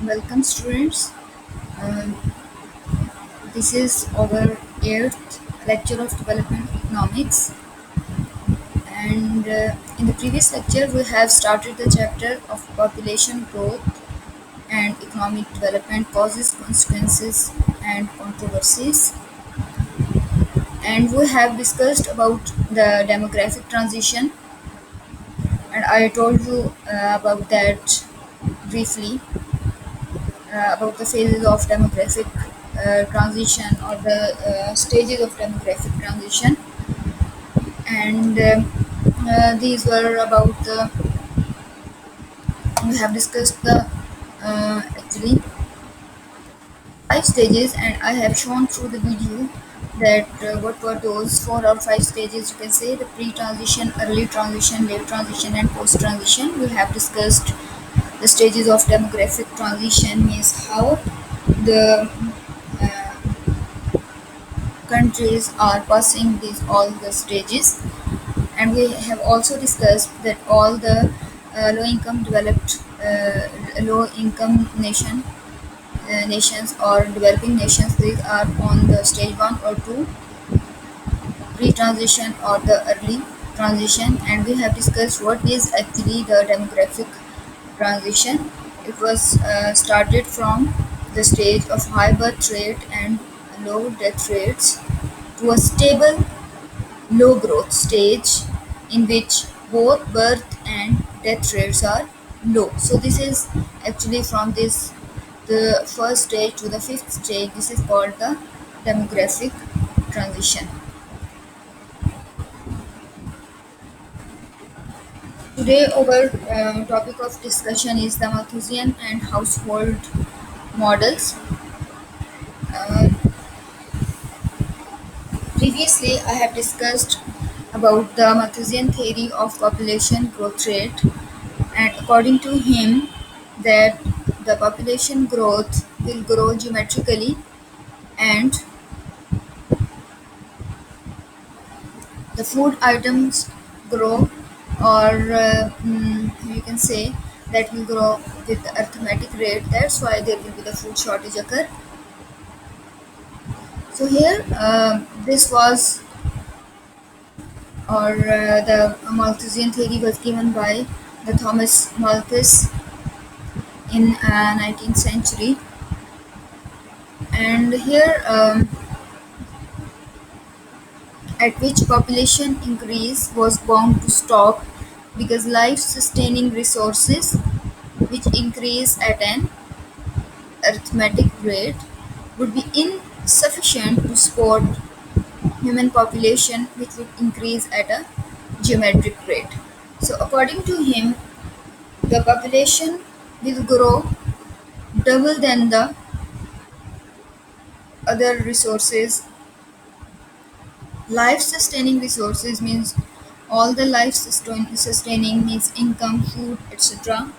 Welcome, students. Um, this is our eighth lecture of development economics, and in the previous lecture, we have started the chapter of population growth and economic development causes, consequences, and controversies. And we have discussed about the demographic transition, and I told you about that briefly about the phases of demographic transition or the stages of demographic transition, and these were about the we have discussed the actually five stages, and I have shown through the video that what were those four or five stages. You can say the pre-transition, early transition, late transition, and post-transition. We have discussed the stages of demographic transition means how the uh, countries are passing these all the stages, and we have also discussed that all the low income nations or developing nations, these are on the stage 1 or 2, pre-transition or the early transition. And we have discussed what is actually the demographic transition. It was started from the stage of high birth rate and low death rates to a stable low growth stage in which both birth and death rates are low. So this is actually from this the first stage to the fifth stage. This is called the demographic transition. Today our topic of discussion is the Malthusian and household models. Uh, Previously, I have discussed about the Malthusian theory of population growth rate, and according to him, that the population growth will grow geometrically, and the food items grow, or you can say that will grow with the arithmetic rate. That's why there will be the food shortage occur. So here, this was or the Malthusian theory was given by the Thomas Malthus in 19th century, and here at which population increase was bound to stop because life-sustaining resources, which increase at an arithmetic rate, would be insufficient to support human population, which would increase at a geometric rate. So according to him, the population will grow double than the other resources. Life sustaining resources means all the sustaining means income, food, etc.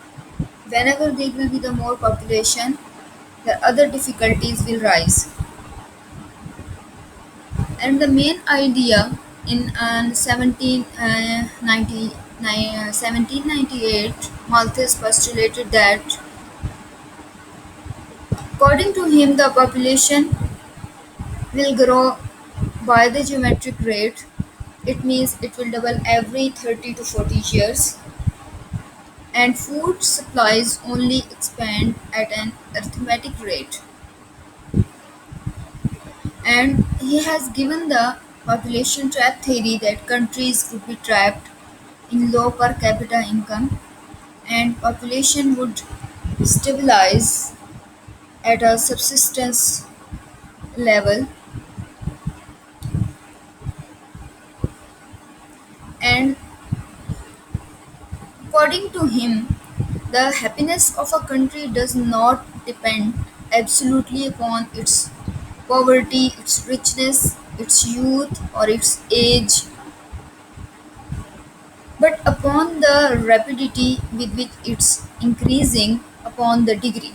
Whenever there will be the more population, the other difficulties will rise. And the main idea in 1798, Malthus postulated that according to him, the population will grow by the geometric rate. It means it will double every 30 to 40 years, and food supplies only expand at an arithmetic rate. And he has given the population trap theory that countries could be trapped in low per capita income and population would stabilize at a subsistence level. And according to him, the happiness of a country does not depend absolutely upon its poverty, its richness, its youth, or its age, but upon the rapidity with which it's increasing, upon the degree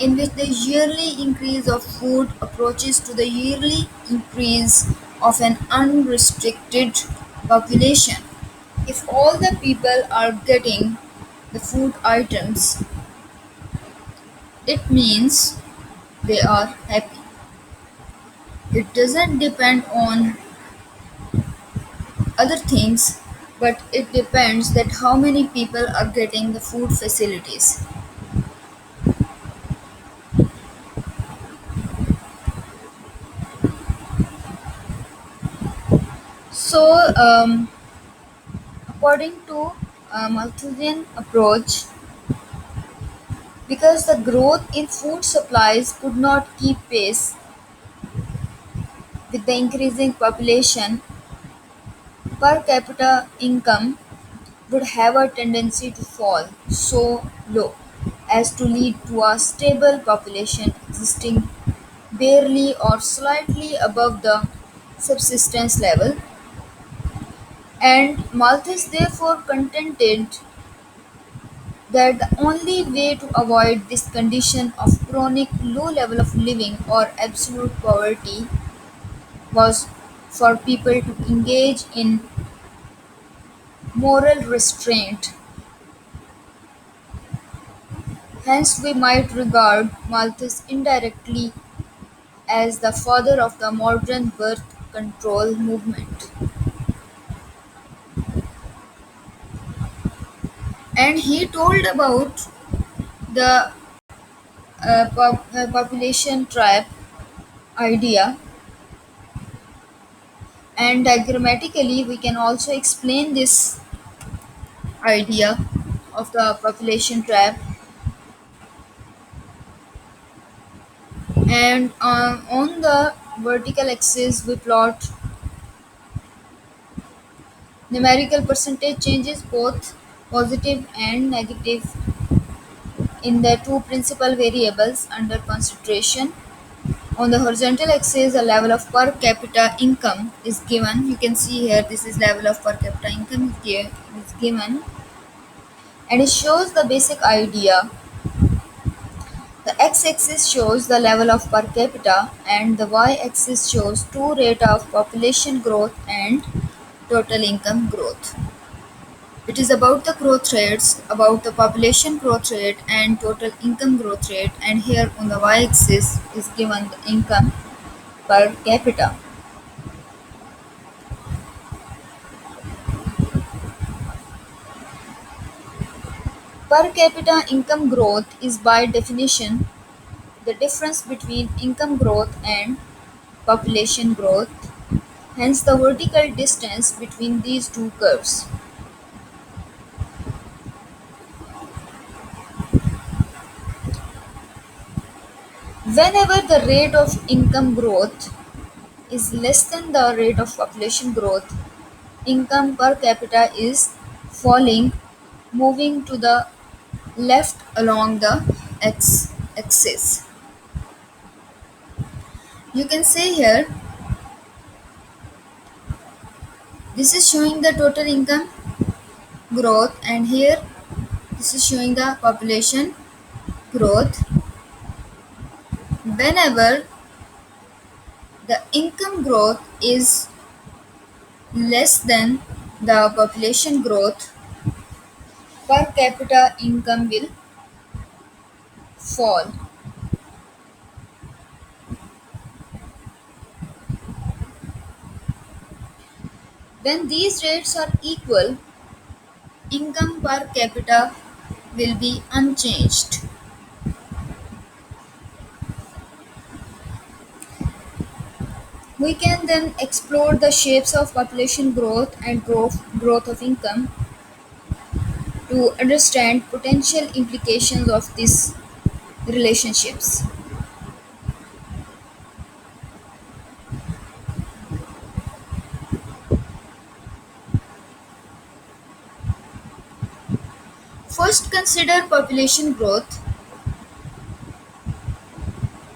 in which the yearly increase of food approaches to the yearly increase of an unrestricted population. If all the people are getting the food items, it means they are happy. It doesn't depend on other things, but it depends that how many people are getting the food facilities. So, according to Malthusian approach, because the growth in food supplies could not keep pace with the increasing population, per capita income would have a tendency to fall so low as to lead to a stable population existing barely or slightly above the subsistence level, and Malthus therefore contended that the only way to avoid this condition of chronic low level of living or absolute poverty was for people to engage in moral restraint. Hence, we might regard Malthus indirectly as the father of the modern birth control movement. And he told about the population trap idea, and diagrammatically we can also explain this idea of the population trap. And on the vertical axis we plot numerical percentage changes, both positive and negative, in the two principal variables under consideration. On the horizontal axis, the level of per capita income is given. You can see here this is level of per capita income is given, and it shows the basic idea. The x-axis shows the level of per capita and the y-axis shows two rate of population growth and total income growth. It is about the growth rates, about the population growth rate and total income growth rate, and here on the y-axis is given the income per capita. Per capita income growth is by definition the difference between income growth and population growth, hence the vertical distance between these two curves. Whenever the rate of income growth is less than the rate of population growth, income per capita is falling, moving to the left along the x-axis. You can say here, this is showing the total income growth, and here this is showing the population growth. Whenever the income growth is less than the population growth, per capita income will fall. When these rates are equal, income per capita will be unchanged. We can then explore the shapes of population growth and growth of income to understand potential implications of these relationships. First, consider population growth.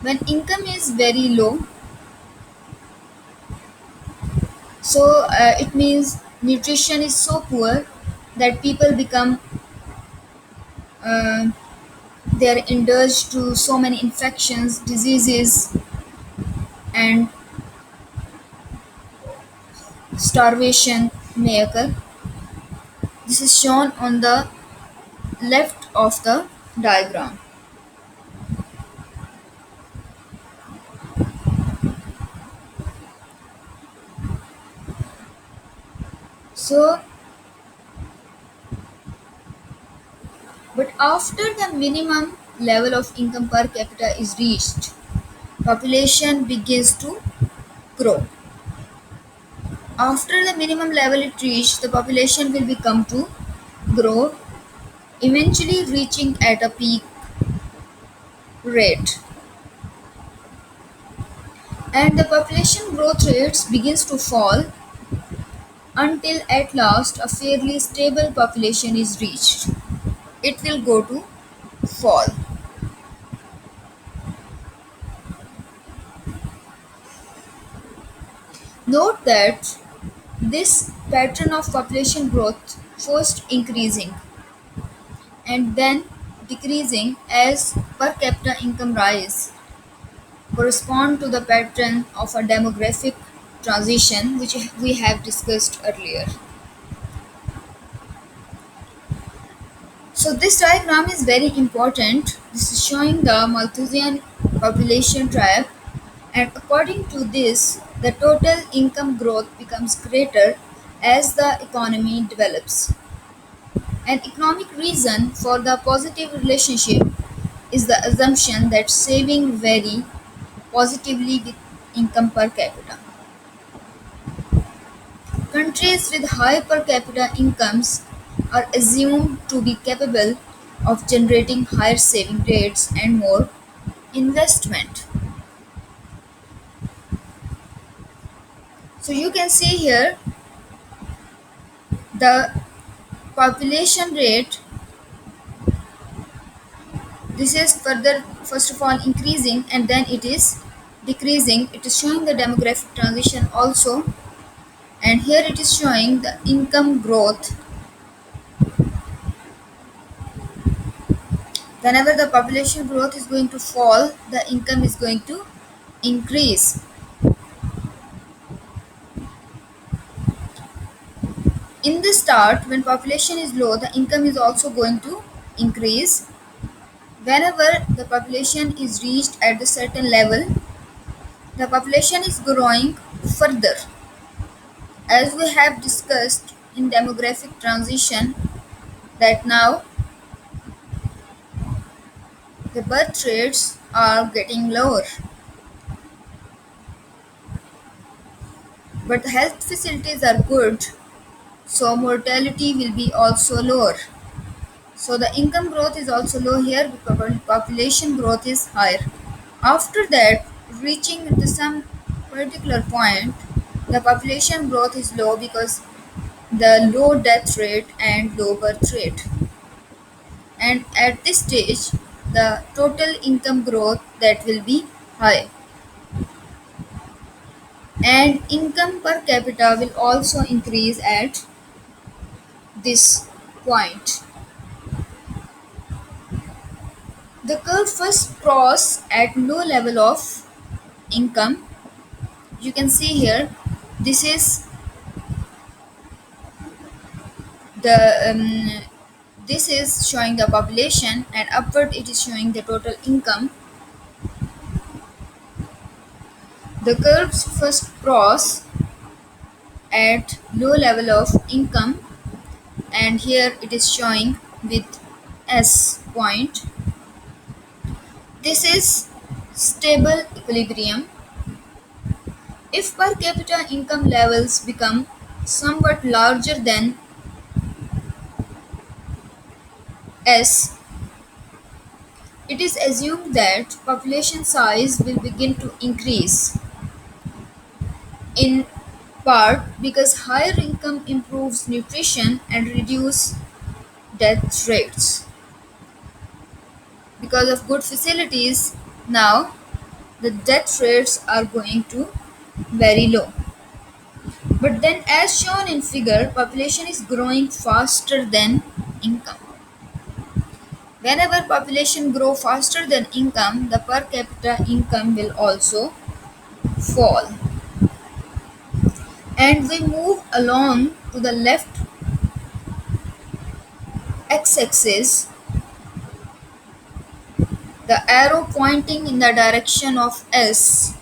When income is very low, it means nutrition is so poor that people become uh, they are indulged to so many infections, diseases, and starvation may occur. This is shown on the left of the diagram. So, but after the minimum level of income per capita is reached, population begins to grow. After the minimum level is reached, the population will become to grow, eventually reaching at a peak rate. And the population growth rates begins to fall until at last a fairly stable population is reached. It will go to fall. Note that this pattern of population growth first increasing and then decreasing as per capita income rise correspond to the pattern of a demographic transition which we have discussed earlier. So this diagram is very important. This is showing the Malthusian population trap, and according to this, the total income growth becomes greater as the economy develops. An economic reason for the positive relationship is the assumption that saving vary positively with income per capita. Countries with high per capita incomes are assumed to be capable of generating higher saving rates and more investment. So you can see here the population rate. This is further first of all increasing and then it is decreasing. It is showing the demographic transition also, and here it is showing the income growth. Whenever the population growth is going to fall, the income is going to increase. In the start, when population is low, the income is also going to increase. Whenever the population is reached at a certain level, the population is growing further. As we have discussed in demographic transition, that now the birth rates are getting lower, but the health facilities are good, so mortality will be also lower. So the income growth is also low here because population growth is higher. After that, reaching to some particular point, the population growth is low because the low death rate and low birth rate. And at this stage, the total income growth that will be high. And income per capita will also increase at this point. The curve first cross at low level of income. You can see here, this is the this is showing the population, and upward it is showing the total income. The curves first cross at low level of income, and here it is showing with S point. This is stable equilibrium. If per capita income levels become somewhat larger than S, it is assumed that population size will begin to increase, in part because higher income improves nutrition and reduce death rates. Because of good facilities, now the death rates are going to very low. But then as shown in figure, population is growing faster than income. Whenever population grow faster than income, the per capita income will also fall. And we move along to the left x-axis, the arrow pointing in the direction of S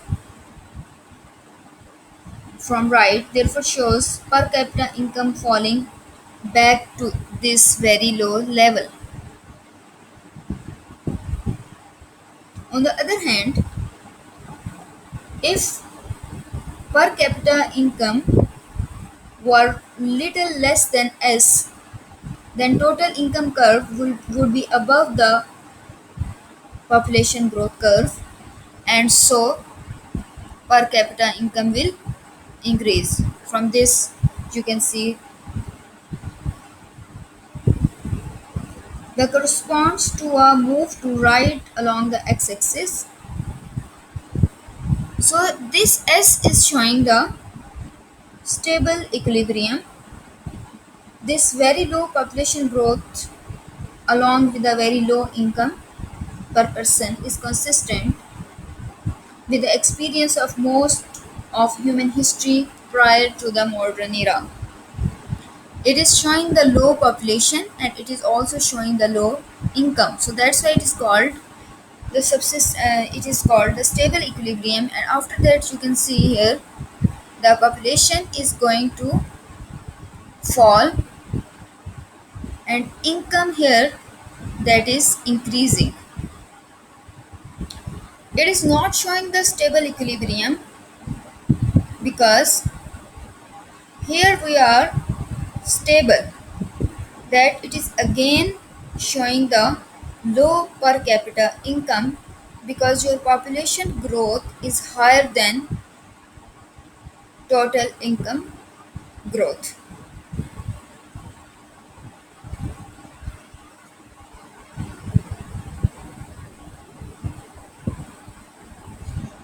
from right therefore shows per capita income falling back to this very low level. On the other hand, if per capita income were little less than S, then total income curve would be above the population growth curve, and so per capita income will increase. From this you can see the corresponds to a move to right along the x-axis. So this S is showing the stable equilibrium. This very low population growth along with a very low income per person is consistent with the experience of most of human history prior to the modern era. It is showing the low population and it is also showing the low income. So that's why it is called it is called the stable equilibrium. And after that you can see here the population is going to fall and income here that is increasing. It is not showing the stable equilibrium because here we are stable, that it is again showing the low per capita income because your population growth is higher than total income growth.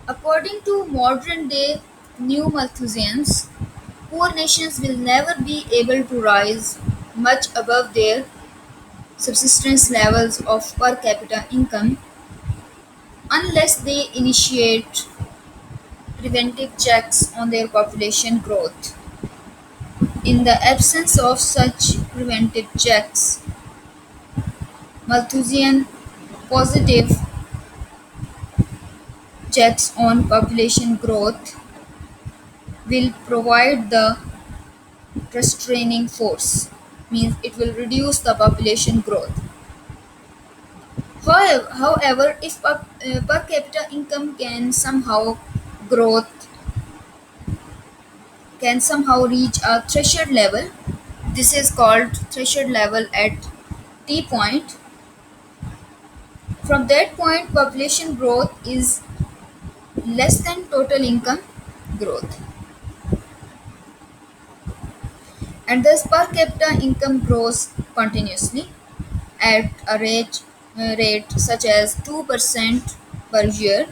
According to modern day new Malthusians, poor nations will never be able to rise much above their subsistence levels of per capita income unless they initiate preventive checks on their population growth. In the absence of such preventive checks, Malthusian positive checks on population growth will provide the restraining force, means it will reduce the population growth. However, if per capita income growth can somehow reach a threshold level, this is called threshold level at T point. From that point, population growth is less than total income growth, and thus per capita income grows continuously at a rate such as 2% per year.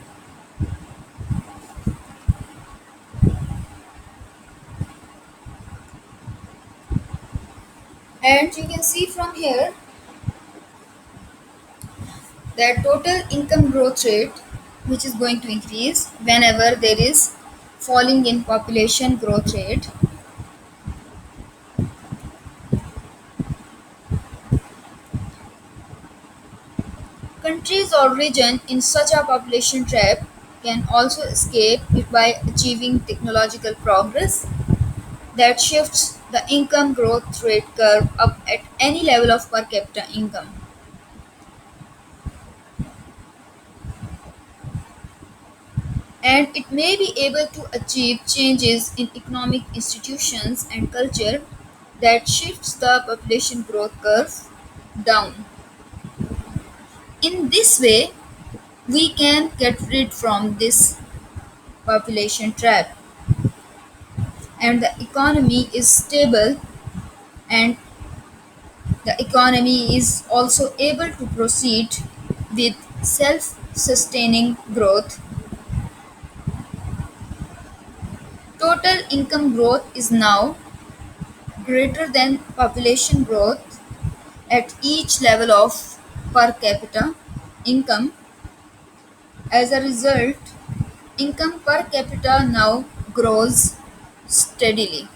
And you can see from here that total income growth rate, which is going to increase whenever there is falling in population growth rate. Countries or region in such a population trap can also escape it by achieving technological progress that shifts the income growth rate curve up at any level of per capita income. And it may be able to achieve changes in economic institutions and culture that shifts the population growth curve down. In this way, we can get rid from this population trap and the economy is stable and the economy is also able to proceed with self-sustaining growth. Total income growth is now greater than population growth at each level of per capita income. As a result, income per capita now grows steadily.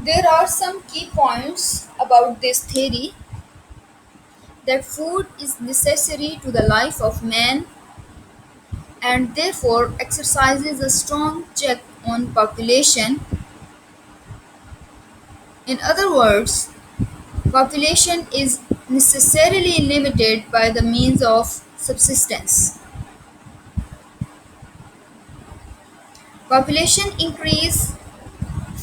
There are some key points about this theory that food is necessary to the life of man and therefore exercises a strong check on population. In other words, population is necessarily limited by the means of subsistence. Population increase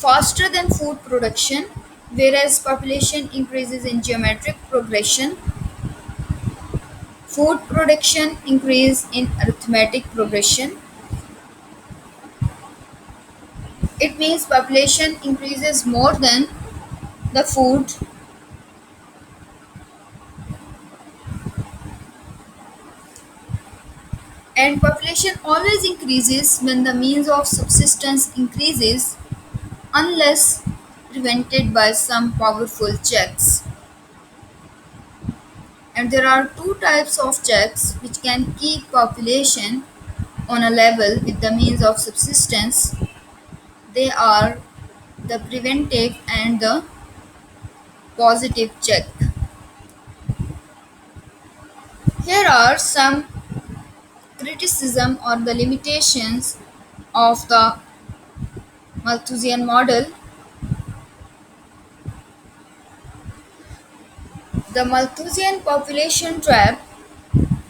faster than food production, whereas population increases in geometric progression. Food production increase in arithmetic progression. It means population increases more than the food, and population always increases when the means of subsistence increases unless prevented by some powerful checks. And there are two types of checks which can keep population on a level with the means of subsistence. They are the preventive and the positive check. Here are some criticism or the limitations of the Malthusian model. The Malthusian population trap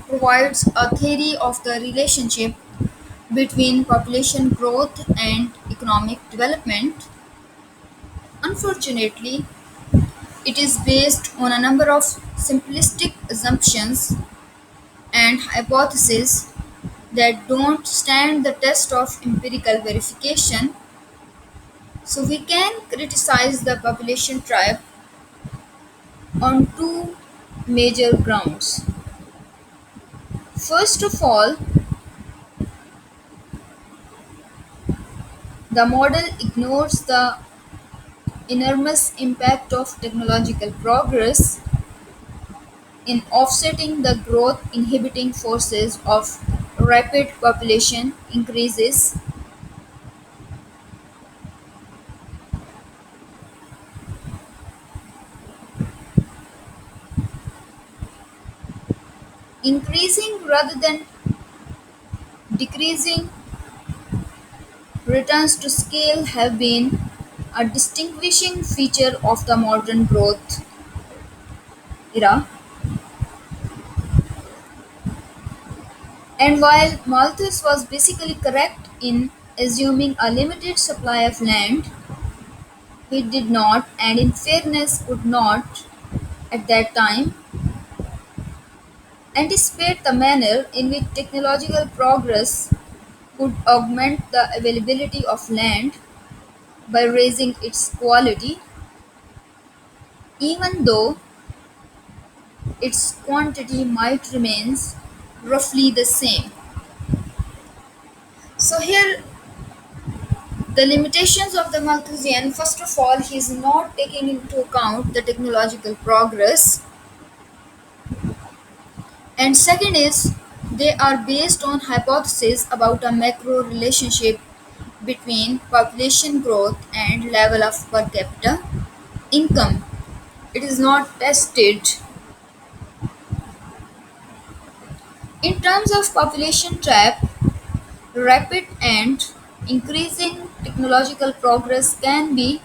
provides a theory of the relationship between population growth and economic development. Unfortunately, it is based on a number of simplistic assumptions and hypotheses that don't stand the test of empirical verification. So we can criticize the population trap on two major grounds. First of all, the model ignores the enormous impact of technological progress in offsetting the growth inhibiting forces of rapid population increases. Increasing rather than decreasing returns to scale have been a distinguishing feature of the modern growth era. And while Malthus was basically correct in assuming a limited supply of land, he did not, and in fairness could not, at that time, anticipate the manner in which technological progress could augment the availability of land by raising its quality, even though its quantity might remain roughly the same. So here the limitations of the Malthusian, first of all, he is not taking into account the technological progress, and second is they are based on hypotheses about a macro relationship between population growth and level of per capita income. It is not tested. In terms of population trap, rapid and increasing technological progress can be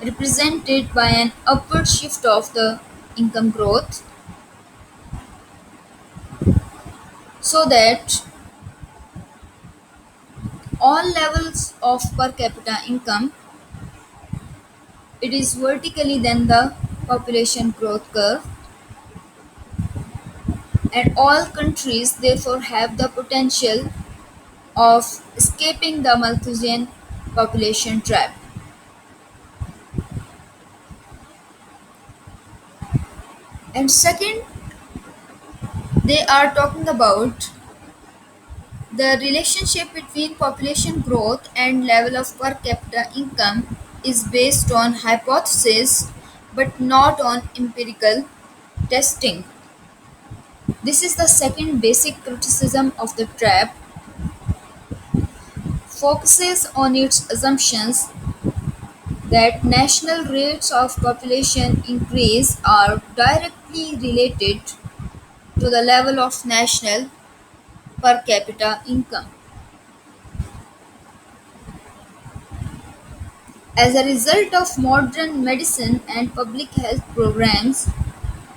represented by an upward shift of the income growth so that all levels of per capita income it is vertically than the population growth curve, and all countries therefore have the potential of escaping the Malthusian population trap. And second, they are talking about the relationship between population growth and level of per capita income is based on hypothesis but not on empirical testing. This is the second basic criticism of the trap, focuses on its assumptions that national rates of population increase are directly related to the level of national per capita income. As a result of modern medicine and public health programs,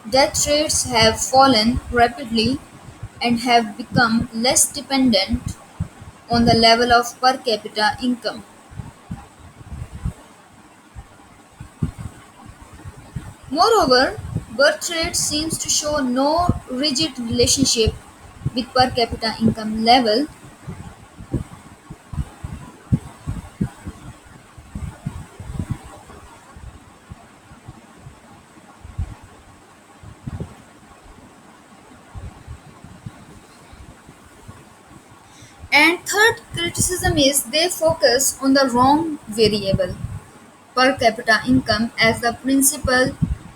death rates have fallen rapidly and have become less dependent on the level of per capita income. Moreover, birth rate seems to show no rigid relationship with per capita income level, and third criticism is they focus on the wrong variable, per capita income as the principal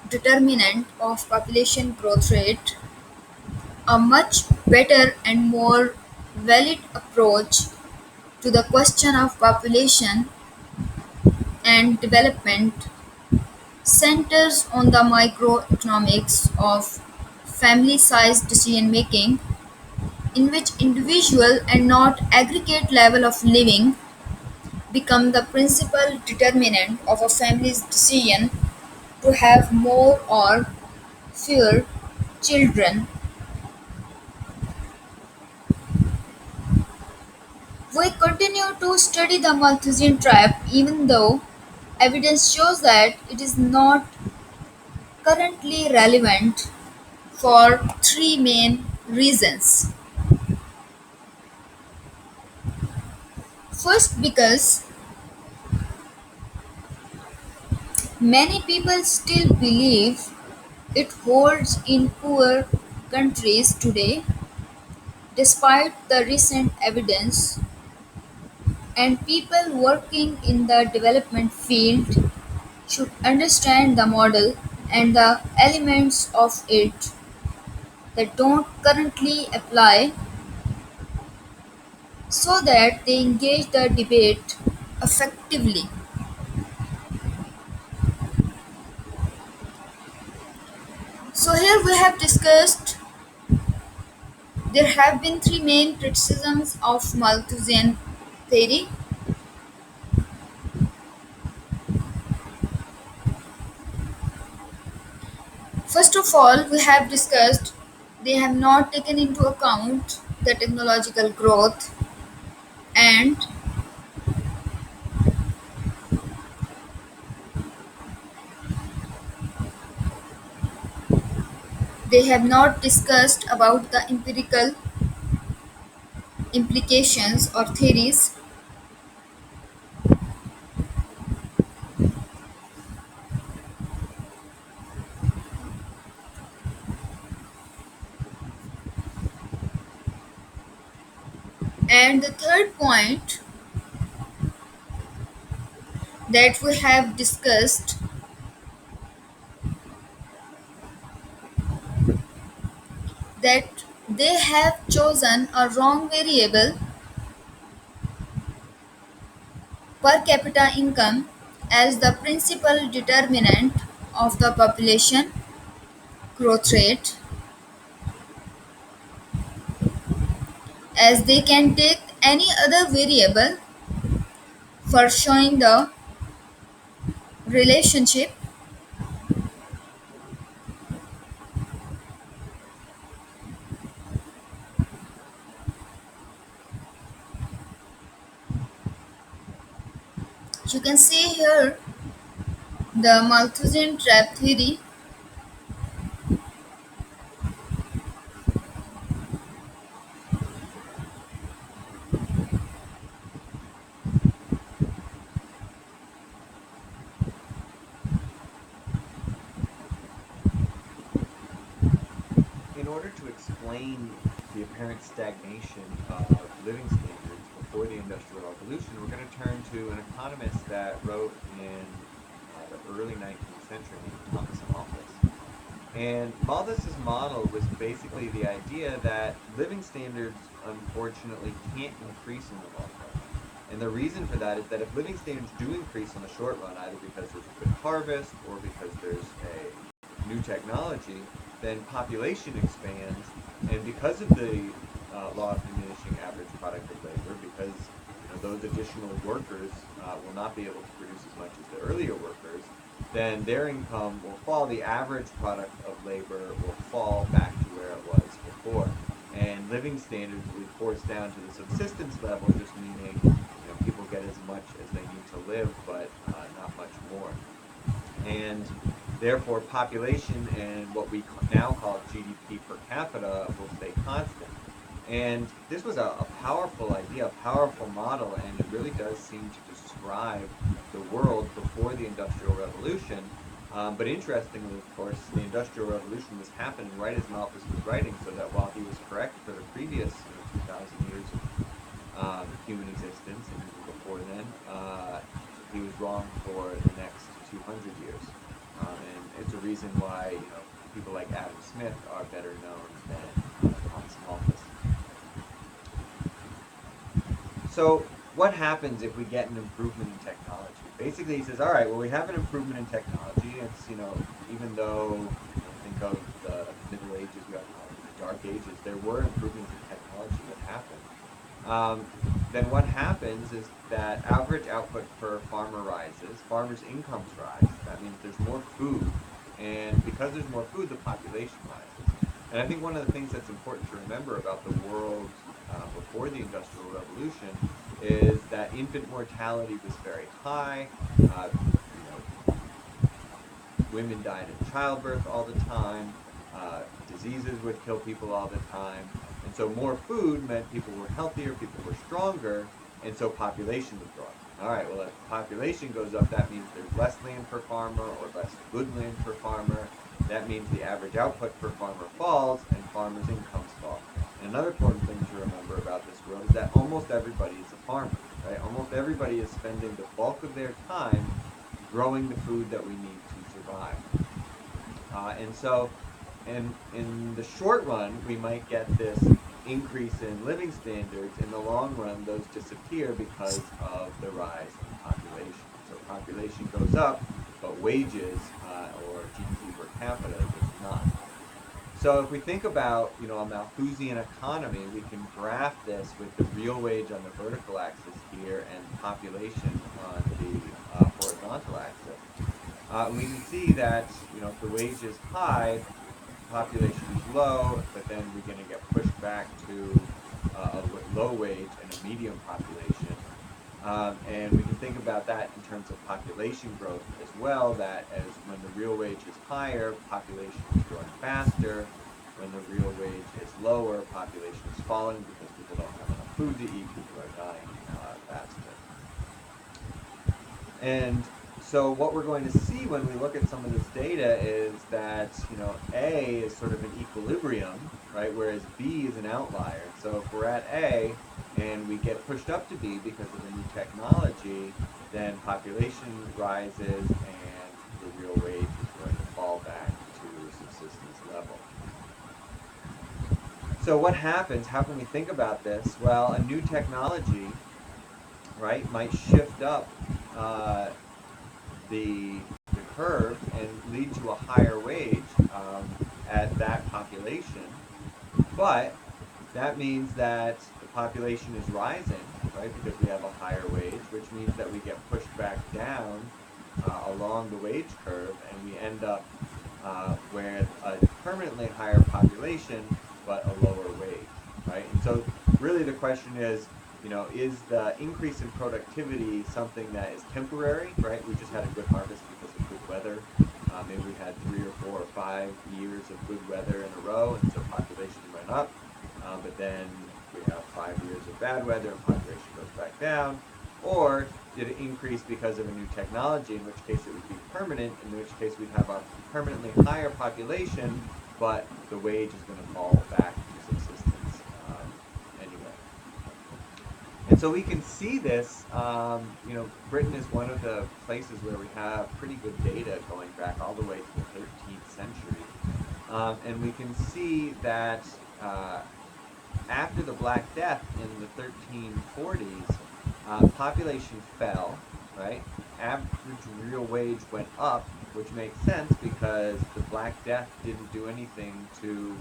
determinant of population growth rate. A much better and more valid approach to the question of population and development centers on the microeconomics of family size decision making, in which individual and not aggregate level of living become the principal determinant of a family's decision to have more or fewer children. We continue to study the Malthusian trap even though evidence shows that it is not currently relevant for three main reasons. First, because many people still believe it holds in poor countries today, despite the recent evidence, and people working in the development field should understand the model and the elements of it that don't currently apply so that they engage the debate effectively. So, here we have discussed there have been three main criticisms of Malthusian theory. First of all, we have discussed they have not taken into account the technological growth and they have not discussed about the empirical implications or theories. And the third point that we have discussed that they have chosen a wrong variable, per capita income, as the principal determinant of the population growth rate, as they can take any other variable for showing the relationship. You can see here the Malthusian trap theory. In order to explain the apparent stagnation of living standards before the Industrial Revolution, we're going to turn to an economist that wrote in the early 19th century named Thomas Malthus. And Malthus's model was basically the idea that living standards unfortunately can't increase in the long run. And the reason for that is that if living standards do increase in the short run, either because there's a good harvest or because there's a new technology, then population expands. And because of the law of diminishing average product of labor, because those additional workers will not be able to produce as much as the earlier workers, then their income will fall. The average product of labor will fall back to where it was before. And living standards will be forced down to the subsistence level, just meaning people get as much as they need to live, but not much more. And therefore, population and what we now call GDP per capita will stay constant. And this was a powerful idea, a powerful model, and it really does seem to describe the world before the Industrial Revolution. But interestingly, of course, the Industrial Revolution was happening right as Malthus was writing, so that while he was correct for the previous 2,000 years of human existence, and even before then, he was wrong for the next 200 years. And it's a reason why people like Adam Smith are better known than Thomas Malthus. So what happens if we get an improvement in technology? Basically, he says, all right, well, we have an improvement in technology. It's, even though, think of the Middle Ages, we have the Dark Ages, there were improvements in technology that happened. Then what happens is that average output per farmer rises, farmers' incomes rise. That means there's more food, and because there's more food, the population rises. And I think one of the things that's important to remember about the world before the Industrial Revolution is that infant mortality was very high. Women died in childbirth all the time. Diseases would kill people all the time. And so more food meant people were healthier, people were stronger, and so population would grow up. All right, well, if population goes up, that means there's less land per farmer or less good land per farmer. That means the average output per farmer falls and farmers' incomes fall. And another important thing to remember about this world is that almost everybody is a farmer, right? Almost everybody is spending the bulk of their time growing the food that we need to survive. And so in the short run, we might get this increase in living standards. In the long run, those disappear because of the rise in population. So population goes up, but wages or GDP per capita does not. So if we think about a Malthusian economy, we can graph this with the real wage on the vertical axis here and population on the horizontal axis. We can see that if the wage is high, population is low, but then we're going to get pushed back to a low wage and a medium population. And we can think about that in terms of population growth as well, that as when the real wage is higher, population is growing faster. When the real wage is lower, population is falling because people don't have enough food to eat, people are dying faster. And so what we're going to see when we look at some of this data is that A is sort of an equilibrium, right, whereas B is an outlier. So if we're at A and we get pushed up to B because of the new technology, then population rises and the real wage is going to fall back to subsistence level. So what happens? How can we think about this? Well, a new technology, right, might shift up the curve and lead to a higher wage at that population. But that means that the population is rising, right, because we have a higher wage, which means that we get pushed back down along the wage curve, and we end up with a permanently higher population, but a lower wage, right? And so really the question is the increase in productivity something that is temporary, right? We just had a good harvest because of good weather. Maybe we had 3 or 4 or 5 years of good weather in a row, and so population went up. But then we have 5 years of bad weather, and population goes back down. Or did it increase because of a new technology, in which case it would be permanent, in which case we'd have a permanently higher population, but the wage is going to fall back to subsistence anyway. And so we can see this, Britain is one of the places where we have pretty good data going back all the way to the 13th century. And we can see that after the Black Death in the 1340s, Population fell, right? Average real wage went up, which makes sense because the Black Death didn't do anything to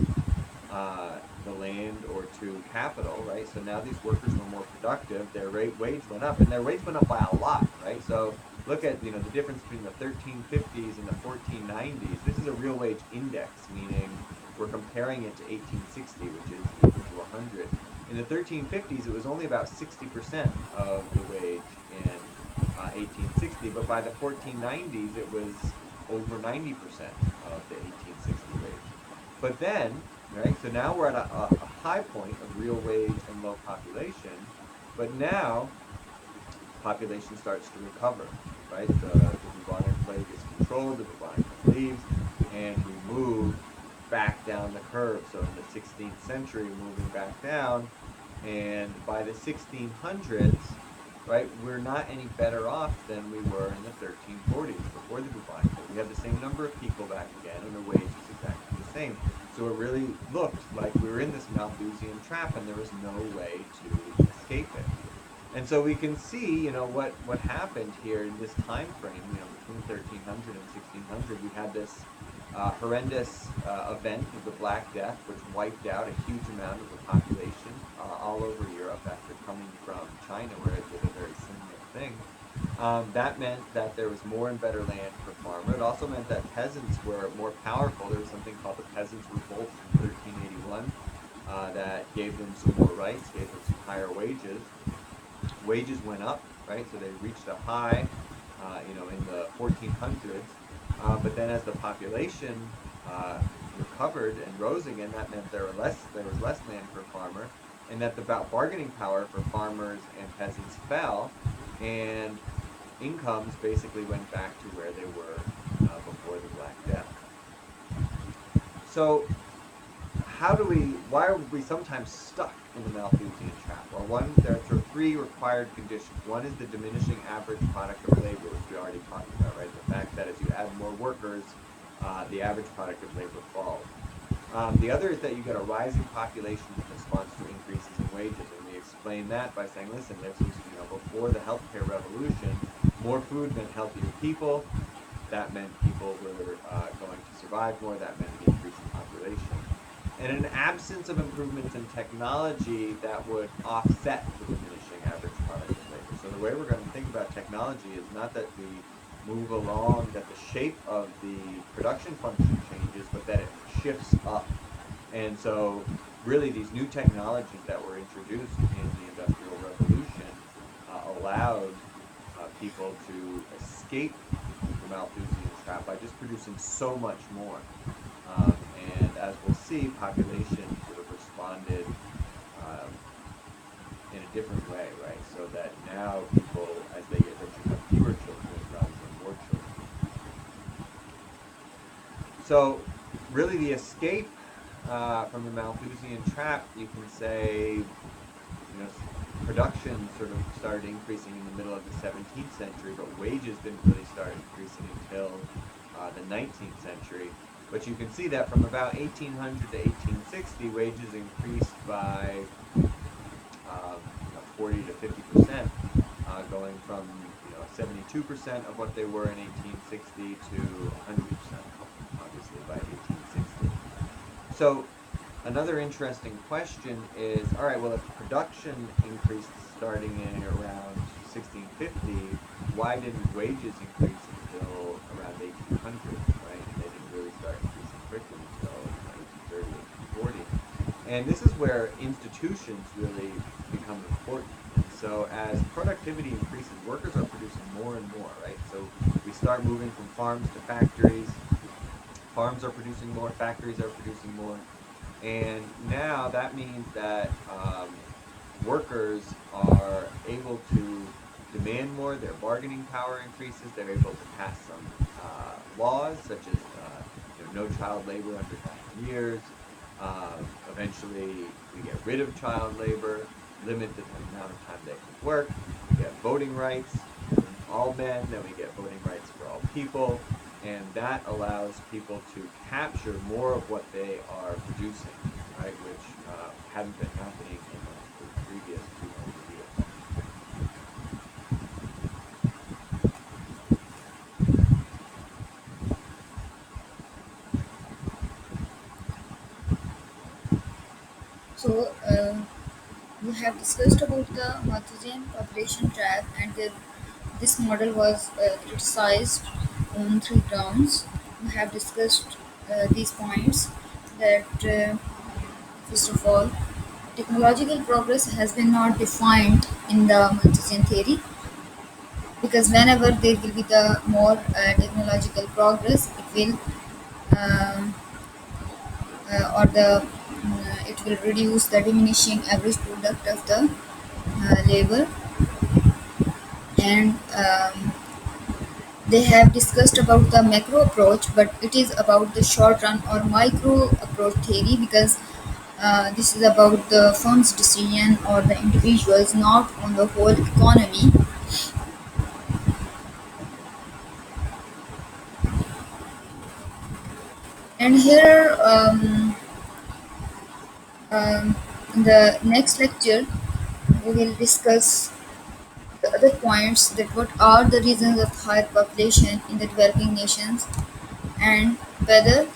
the land or to capital, right? So now these workers were more productive. Their wage went up, and their wage went up by a lot, right? So look at the difference between the 1350s and the 1490s. This is a real wage index, meaning we're comparing it to 1860, which is equal to 100. In the 1350s, it was only about 60% of the wage in 1860, but by the 1490s, it was over 90% of the 1860 wage. But then, right, so now we're at a high point of real wage and low population, but now population starts to recover, right? The bubonic plague is controlled, the bubonic plague leaves, and we move back down the curve. So in the 16th century, moving back down, and by the 1600s, right, we're not any better off than we were in the 1340s before the bubonic plague. We have the same number of people back again, and the wage is exactly the same. So it really looked like we were in this Malthusian trap, and there was no way to escape it. And so we can see, what happened here in this time frame, between 1300 and 1600. We had this horrendous event of the Black Death, which wiped out a huge amount of the population all over Europe after coming from China, where it did a very similar thing. That meant that there was more and better land per farmer. It also meant that peasants were more powerful. There was something called the Peasants' Revolt in 1381 that gave them some more rights, gave them some higher wages. Wages went up, right? So they reached a high, in the 1400s. But then as the population recovered and rose again, that meant there was less land per farmer, and that the bargaining power for farmers and peasants fell, and incomes basically went back to where they were before the Black Death. So why are we sometimes stuck in the Malthusian trap? Well, there are sort of three required conditions. One is the diminishing average product of labor, which we already talked about, right? The fact that as you add more workers, the average product of labor falls. The other is that you get a rising population in response to increases in wages, and we explain that by saying, listen, this was, before the healthcare revolution, more food meant healthier people. That meant people were going to survive more. That meant an increase in population. And an absence of improvements in technology that would offset the diminishing average product of labor. So the way we're going to think about technology is not that we move along, that the shape of the production function changes, but that it shifts up. And so really these new technologies that were introduced in the Industrial Revolution allowed people to escape the Malthusian trap by just producing so much more. And as we'll see, population sort of responded um, in a different way, right? So that now people, as they get richer, have fewer children rather than more children. So really the escape from the Malthusian trap, you can say, production sort of started increasing in the middle of the 17th century, but wages didn't really start increasing until the 19th century. But you can see that from about 1800 to 1860, wages increased by 40 to 50%, going from 72% of what they were in 1860 to 100%, obviously, by 1860. So another interesting question is, all right, well, if production increased starting in around 1650, why didn't wages increase until around 1800, right? And they didn't really start increasing quickly until 1830, 1840. And this is where institutions really become important. And so as productivity increases, workers are producing more and more, right? So we start moving from farms to factories. Farms are producing more, factories are producing more. And now that means that workers are able to demand more, their bargaining power increases, they're able to pass some laws such as no child labor under 9 years. Eventually, we get rid of child labor, limit the amount of time they can work. We get voting rights for all men, then we get voting rights for all people, and that allows people to capture more of what they are producing, right, which hadn't been happening in the previous 200 years. We have discussed about the Malthusian population trap, and this model was criticized on three grounds. We have discussed these points that, first of all, technological progress has been not defined in the Malthusian theory, because whenever there will be the more technological progress, it will um, or the it will reduce the diminishing average product of the labor. And they have discussed about the macro approach, but it is about the short run or micro approach theory, because this is about the firm's decision or the individuals, not on the whole economy. And here, in the next lecture, we will discuss the other points, that what are the reasons of higher population in the developing nations, and whether